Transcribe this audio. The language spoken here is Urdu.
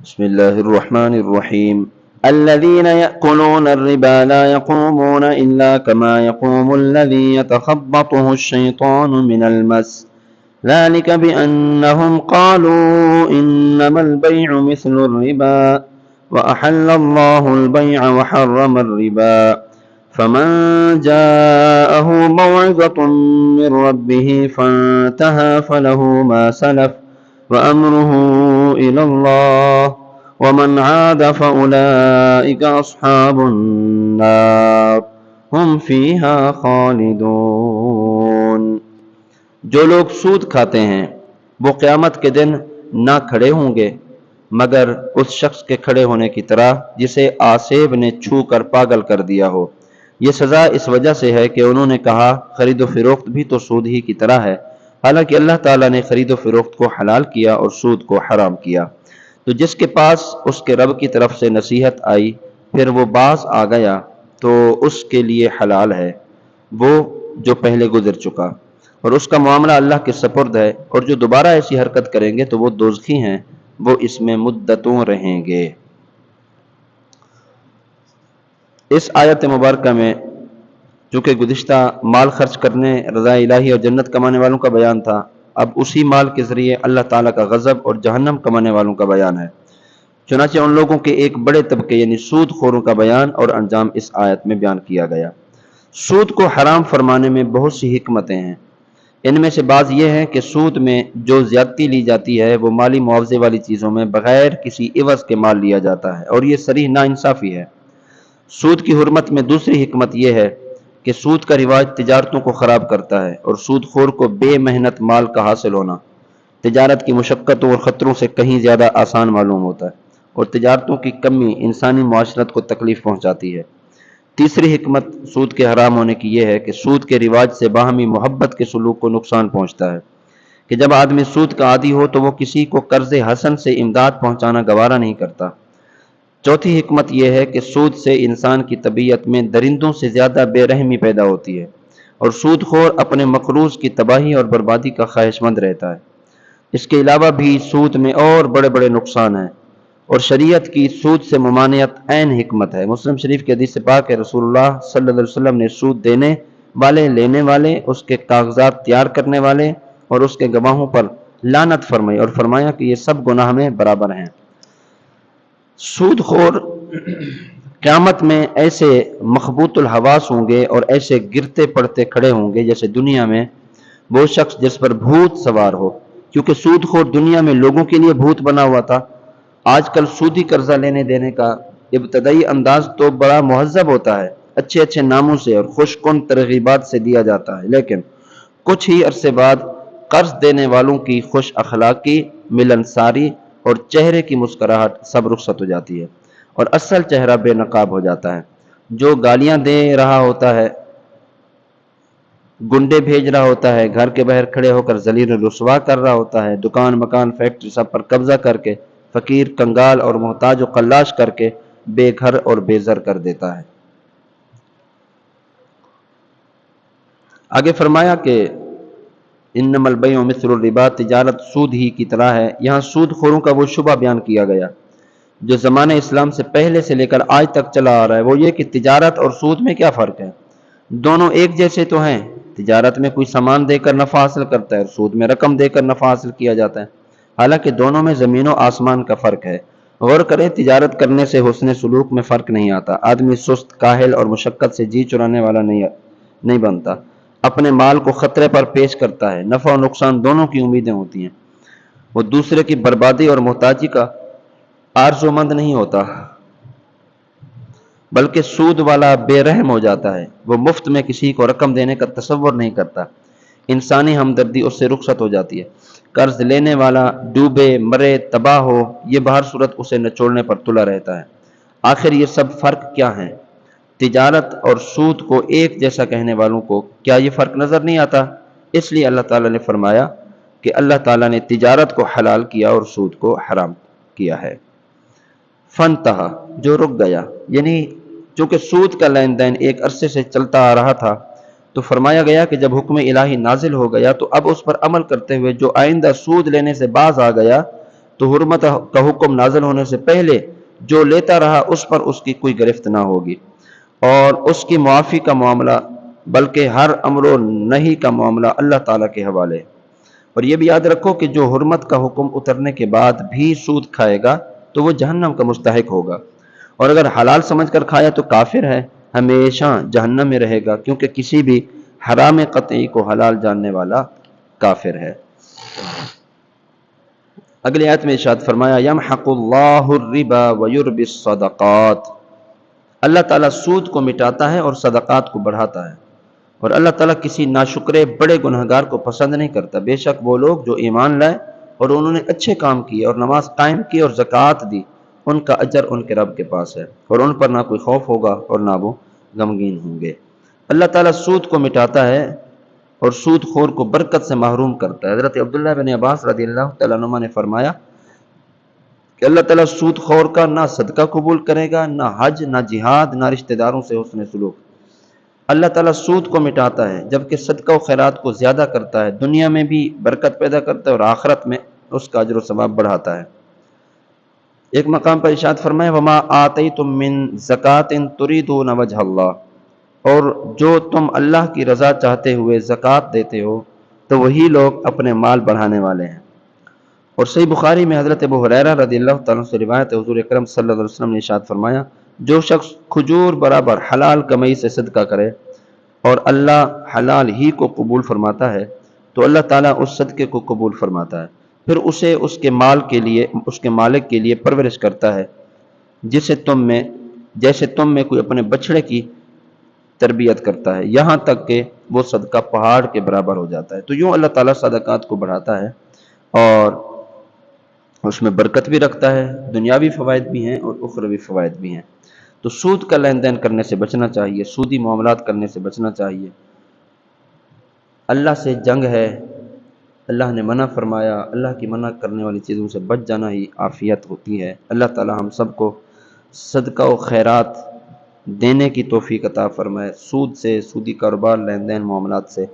بسم الله الرحمن الرحيم. الذين يأكلون الربا لا يقومون إلا كما يقوم الذي يتخبطه الشيطان من المس ذلك بأنهم قالوا إنما البيع مثل الربا وأحل الله البيع وحرم الربا فمن جاءه موعظة من ربه فانتهى فله ما سلف وأمره إلى الله ومن عاد فأولئك أصحاب النار هم فيها خالدون. جو لوگ سود کھاتے ہیں وہ قیامت کے دن نہ کھڑے ہوں گے مگر اس شخص کے کھڑے ہونے کی طرح جسے آسیب نے چھو کر پاگل کر دیا ہو. یہ سزا اس وجہ سے ہے کہ انہوں نے کہا خرید و فروخت بھی تو سود ہی کی طرح ہے، حالانکہ اللہ تعالیٰ نے خرید و فروخت کو حلال کیا اور سود کو حرام کیا. تو جس کے پاس اس کے رب کی طرف سے نصیحت آئی پھر وہ باز آ گیا تو اس کے لیے حلال ہے وہ جو پہلے گزر چکا، اور اس کا معاملہ اللہ کے سپرد ہے، اور جو دوبارہ ایسی حرکت کریں گے تو وہ دوزخی ہیں، وہ اس میں مدتوں رہیں گے. اس آیت مبارکہ میں چونکہ گزشتہ مال خرچ کرنے، رضا الہی اور جنت کمانے والوں کا بیان تھا، اب اسی مال کے ذریعے اللہ تعالیٰ کا غضب اور جہنم کمانے والوں کا بیان ہے. چنانچہ ان لوگوں کے ایک بڑے طبقے یعنی سود خوروں کا بیان اور انجام اس آیت میں بیان کیا گیا. سود کو حرام فرمانے میں بہت سی حکمتیں ہیں. ان میں سے بعض یہ ہیں کہ سود میں جو زیادتی لی جاتی ہے وہ مالی معاوضے والی چیزوں میں بغیر کسی عوض کے مال لیا جاتا ہے، اور یہ صریح ناانصافی ہے. سود کی حرمت میں دوسری حکمت یہ ہے کہ سود کا رواج تجارتوں کو خراب کرتا ہے، اور سود خور کو بے محنت مال کا حاصل ہونا تجارت کی مشقتوں اور خطروں سے کہیں زیادہ آسان معلوم ہوتا ہے، اور تجارتوں کی کمی انسانی معاشرت کو تکلیف پہنچاتی ہے. تیسری حکمت سود کے حرام ہونے کی یہ ہے کہ سود کے رواج سے باہمی محبت کے سلوک کو نقصان پہنچتا ہے کہ جب آدمی سود کا عادی ہو تو وہ کسی کو قرض حسن سے امداد پہنچانا گوارا نہیں کرتا. چوتھی حکمت یہ ہے کہ سود سے انسان کی طبیعت میں درندوں سے زیادہ بے رحمی پیدا ہوتی ہے، اور سود خور اپنے مقروض کی تباہی اور بربادی کا خواہش مند رہتا ہے. اس کے علاوہ بھی سود میں اور بڑے بڑے نقصان ہیں، اور شریعت کی سود سے ممانعت عین حکمت ہے. مسلم شریف کی حدیث پاک ہے رسول اللہ صلی اللہ علیہ وسلم نے سود دینے والے، لینے والے، اس کے کاغذات تیار کرنے والے اور اس کے گواہوں پر لعنت فرمائی اور فرمایا کہ یہ سب گناہ میں برابر ہیں. سود خور قیامت میں ایسے مخبوط الحواس ہوں گے اور ایسے گرتے پڑتے کھڑے ہوں گے جیسے دنیا میں وہ شخص جس پر بھوت سوار ہو، کیونکہ سود خور دنیا میں لوگوں کے لیے بھوت بنا ہوا تھا. آج کل سودی قرضہ لینے دینے کا ابتدائی انداز تو بڑا مہذب ہوتا ہے، اچھے اچھے ناموں سے اور خوش کن ترغیبات سے دیا جاتا ہے، لیکن کچھ ہی عرصے بعد قرض دینے والوں کی خوش اخلاقی، ملنساری اور چہرے کی مسکراہٹ سب رخصت ہو جاتی ہے، اور اصل چہرہ بے نقاب ہو جاتا ہے. جو گالیاں دے رہا ہوتا ہے، گنڈے بھیج رہا ہوتا ہے، گھر کے باہر کھڑے ہو کر ذلیل و رسوا کر رہا ہوتا ہے، دکان مکان فیکٹری سب پر قبضہ کر کے فقیر کنگال اور محتاج و قلاش کر کے بے گھر اور بے زر کر دیتا ہے. آگے فرمایا کہ انما البیع مثل الربا، تجارت سود ہی کی طرح ہے. یہاں سود خوروں کا وہ شبہ بیان کیا گیا جو زمانہ اسلام سے پہلے سے لے کر آج تک چلا آ رہا ہے. وہ یہ کہ تجارت اور سود میں کیا فرق ہے؟ دونوں ایک جیسے تو ہیں. تجارت میں کوئی سامان دے کر نفع حاصل کرتا ہے اور سود میں رقم دے کر نفع حاصل کیا جاتا ہے، حالانکہ دونوں میں زمین و آسمان کا فرق ہے. غور کریں، تجارت کرنے سے حسن سلوک میں فرق نہیں آتا. آدمی سست، کاہل اور مشقت سے جی چرانے والا نہیں بنتا. اپنے مال کو خطرے پر پیش کرتا ہے. نفع و نقصان دونوں کی امیدیں ہوتی ہیں. وہ دوسرے کی بربادی اور محتاجی کا آرزو مند نہیں ہوتا، بلکہ سود والا بے رحم ہو جاتا ہے. وہ مفت میں کسی کو رقم دینے کا تصور نہیں کرتا. انسانی ہمدردی اس سے رخصت ہو جاتی ہے. قرض لینے والا ڈوبے مرے تباہ ہو، یہ بہر صورت اسے نچوڑنے پر تلا رہتا ہے. آخر یہ سب فرق کیا ہیں؟ تجارت اور سود کو ایک جیسا کہنے والوں کو کیا یہ فرق نظر نہیں آتا؟ اس لیے اللہ تعالیٰ نے فرمایا کہ اللہ تعالیٰ نے تجارت کو حلال کیا اور سود کو حرام کیا ہے. فنتہا، جو رک گیا، یعنی چونکہ سود کا لین دین ایک عرصے سے چلتا آ رہا تھا تو فرمایا گیا کہ جب حکم الہی نازل ہو گیا تو اب اس پر عمل کرتے ہوئے جو آئندہ سود لینے سے باز آ گیا تو حرمت کا حکم نازل ہونے سے پہلے جو لیتا رہا اس پر اس کی کوئی گرفت نہ ہوگی، اور اس کی معافی کا معاملہ بلکہ ہر امر و نہی کا معاملہ اللہ تعالیٰ کے حوالے ہے۔ اور یہ بھی یاد رکھو کہ جو حرمت کا حکم اترنے کے بعد بھی سود کھائے گا تو وہ جہنم کا مستحق ہوگا، اور اگر حلال سمجھ کر کھایا تو کافر ہے، ہمیشہ جہنم میں رہے گا، کیونکہ کسی بھی حرام قطعی کو حلال جاننے والا کافر ہے۔ اگلی آیت میں ارشاد فرمایا یمحق اللہ الربا ویربی الصدقات، اللہ تعالیٰ سود کو مٹاتا ہے اور صدقات کو بڑھاتا ہے، اور اللہ تعالیٰ کسی ناشکرے بڑے گنہگار کو پسند نہیں کرتا۔ بے شک وہ لوگ جو ایمان لائے اور انہوں نے اچھے کام کیے اور نماز قائم کی اور زکوٰۃ دی، ان کا اجر ان کے رب کے پاس ہے، اور ان پر نہ کوئی خوف ہوگا اور نہ وہ غمگین ہوں گے۔ اللہ تعالیٰ سود کو مٹاتا ہے اور سود خور کو برکت سے محروم کرتا ہے۔ حضرت عبداللہ بن عباس رضی اللہ تعالیٰ عنہما نے فرمایا کہ اللہ تعالیٰ سود خور کا نہ صدقہ قبول کرے گا، نہ حج، نہ جہاد، نہ رشتہ داروں سے حسن سلوک۔ اللہ تعالیٰ سود کو مٹاتا ہے جبکہ صدقہ و خیرات کو زیادہ کرتا ہے، دنیا میں بھی برکت پیدا کرتا ہے اور آخرت میں اس کا اجر و ثواب بڑھاتا ہے۔ ایک مقام پر ارشاد فرمائے وما آتیتم من زکوٰۃ تریدون وجہ اللہ، اور جو تم اللہ کی رضا چاہتے ہوئے زکوٰۃ دیتے ہو تو وہی لوگ اپنے مال بڑھانے والے ہیں۔ اور صحیح بخاری میں حضرت ابو ہریرہ رضی اللہ تعالیٰ عنہ سے روایت ہے، حضور اکرم صلی اللہ علیہ وسلم نے ارشاد فرمایا جو شخص کھجور برابر حلال کمائی سے صدقہ کرے اور اللہ حلال ہی کو قبول فرماتا ہے تو اللہ تعالیٰ اس صدقے کو قبول فرماتا ہے، پھر اسے اس کے مال کے لیے، اس کے مالک کے لیے پرورش کرتا ہے جیسے تم میں کوئی اپنے بچڑے کی تربیت کرتا ہے، یہاں تک کہ وہ صدقہ پہاڑ کے برابر ہو جاتا ہے۔ تو یوں اللہ تعالیٰ صدقات کو بڑھاتا ہے اور اس میں برکت بھی رکھتا ہے، دنیاوی فوائد بھی ہیں اور اخروی فوائد بھی ہیں۔ تو سود کا لین دین کرنے سے بچنا چاہیے، سودی معاملات کرنے سے بچنا چاہیے۔ اللہ سے جنگ ہے، اللہ نے منع فرمایا، اللہ کی منع کرنے والی چیزوں سے بچ جانا ہی عافیت ہوتی ہے۔ اللہ تعالی ہم سب کو صدقہ و خیرات دینے کی توفیق عطا فرمائے، سود سے، سودی کاروبار، لین دین معاملات سے